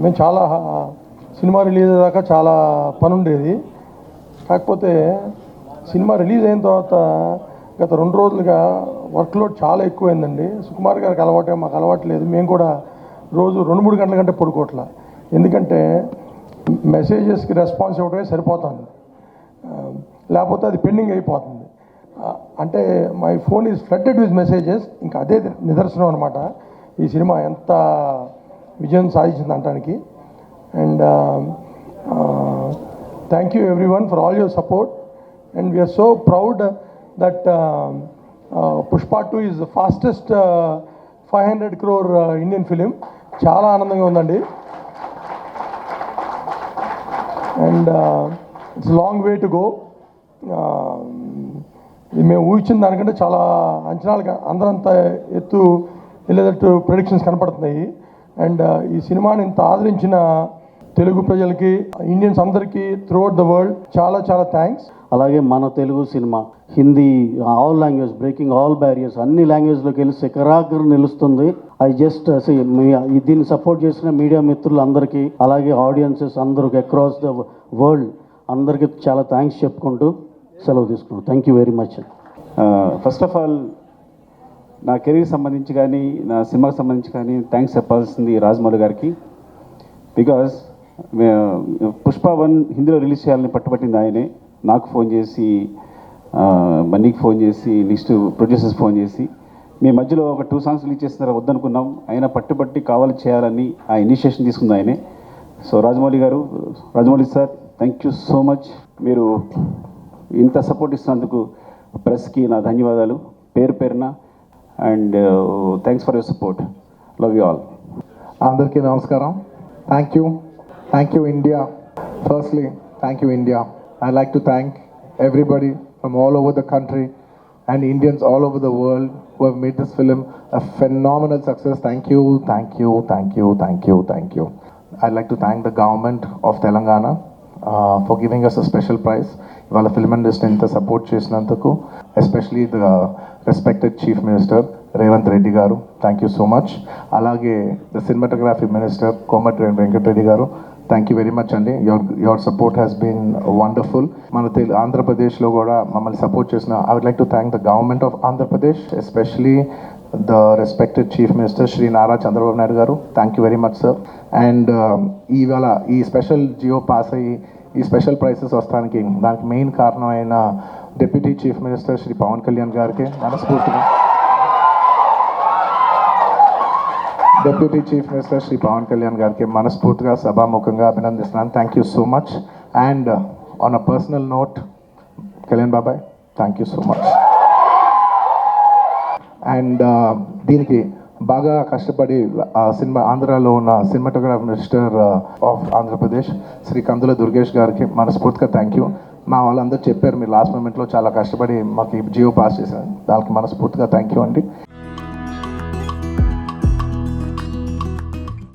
మేము చాలా cinema release దాకా చాలా పని ఉండేది. కాకపోతే సినిమా రిలీజ్ అయిన తర్వాత గత 2 రోజులుగా వర్క్లోడ్ చాలా ఎక్కువైందండి. సుకుమార్ గారికి అలవాటే, మాకు అలవాటు లేదు. మేము కూడా రోజు 2-3 గంటల కంటే పడుకోవట్లా. ఎందుకంటే మెసేజెస్కి రెస్పాన్స్ ఇవ్వడమే సరిపోతుంది, లేకపోతే అది పెండింగ్ అయిపోతుంది. అంటే my phone is flooded with messages. ఇంకా అదే నిదర్శనం అనమాట ఈ సినిమా ఎంత విజయం సాధించింది అనడానికి. And thank you everyone for all your support. And we are so proud that Pushpa 2 is the fastest 500 crore Indian film. చాలా ఆనందంగా ఉందండి. And it's long way to go. మేము ఊహించిన దానికంటే చాలా అంచనాలు అందరంత ఎత్తు వెళ్ళేటట్టు ప్రెడిక్షన్స్ కనపడుతున్నాయి. అండ్ ఈ సినిమాని ఇంత ఆదరించిన తెలుగు ప్రజలకి, ఇండియన్స్ అందరికీ త్రూఅవుట్ ద వరల్డ్ చాలా చాలా థ్యాంక్స్. అలాగే మన Telugu cinema Hindi, all language, breaking all barriers, అన్ని లాంగ్వేజ్లోకి వెళ్ళి శిఖరాగ్రం నిలుస్తుంది. ఐ జస్ట్ దీన్ని సపోర్ట్ చేసిన మీడియా మిత్రులందరికీ, అలాగే ఆడియన్సెస్ అందరికి అక్రాస్ ద వరల్డ్ అందరికీ చాలా థ్యాంక్స్ చెప్పుకుంటూ సెలవు తీసుకున్నాను. Thank you very much. First of all నా కెరీర్ సంబంధించి కానీ, నా సినిమాకి సంబంధించి కానీ థ్యాంక్స్ చెప్పాల్సింది రాజమౌళి గారికి. బికాజ్ పుష్ప 1 హిందీలో రిలీజ్ చేయాలని పట్టుబట్టింది ఆయనే. నాకు ఫోన్ చేసి, బన్నీకి ఫోన్ చేసి, నెక్స్ట్ ప్రొడ్యూసర్స్ ఫోన్ చేసి, మీ మధ్యలో ఒక 2 songs రిలీజ్ చేస్తున్నారా వద్దనుకున్నాం, ఆయన పట్టుబట్టి కావాలి చేయాలని ఆ ఇనిషియేషన్ తీసుకుంది ఆయనే. So Rajamouli sir, thank you so much. మీరు ఇంత సపోర్ట్ ఇస్తున్నందుకు ప్రెస్కి నా ధన్యవాదాలు పేరు పేరున. And thanks for your support. Love you all. అందరికీ నమస్కారం. Thank you India. Firstly thank you India. I'd like to thank everybody from all over the country and Indians all over the world who have made this film a phenomenal success. Thank you. I'd like to thank the government of Telangana for giving us a special prize. Ivala film industry inta support chesinanduku, especially the respected Chief Minister Revanth Reddy garu, thank you so much. Alage the cinematography minister Komatireni Venkat Reddy garu, thank you very much andi. Your support has been wonderful. Mana Andhra Pradesh lo kuda mammalni support chesina, I would like to thank the government of Andhra Pradesh, especially the respected Chief Minister Shri Nara Chandrababu Naidu garu, thank you very much sir. And ivala ee special geo pass ayi ఈ special prizes వస్తానికి దానికి main కారణం అయిన deputy chief minister Shri Pavan Kalyan గారికి మనస్ఫూర్తిగా సభాముఖంగా అభినందిస్తున్నాను. Thank you so much. And on a personal note, Kalyan బాబాయ్, thank you so much. And దీనికి బాగా కష్టపడి సినిమా ఆంధ్రాలో ఉన్న cinematography minister of Andhra Pradesh Shri Kandula Durgesh గారికి మనస్ఫూర్తిగా థ్యాంక్ యూ. మా వాళ్ళందరూ చెప్పారు మీరు లాస్ట్ మూమెంట్లో చాలా కష్టపడి మాకు జియో పాస్ చేశారు, దానికి మనస్ఫూర్తిగా థ్యాంక్ యూ అండి.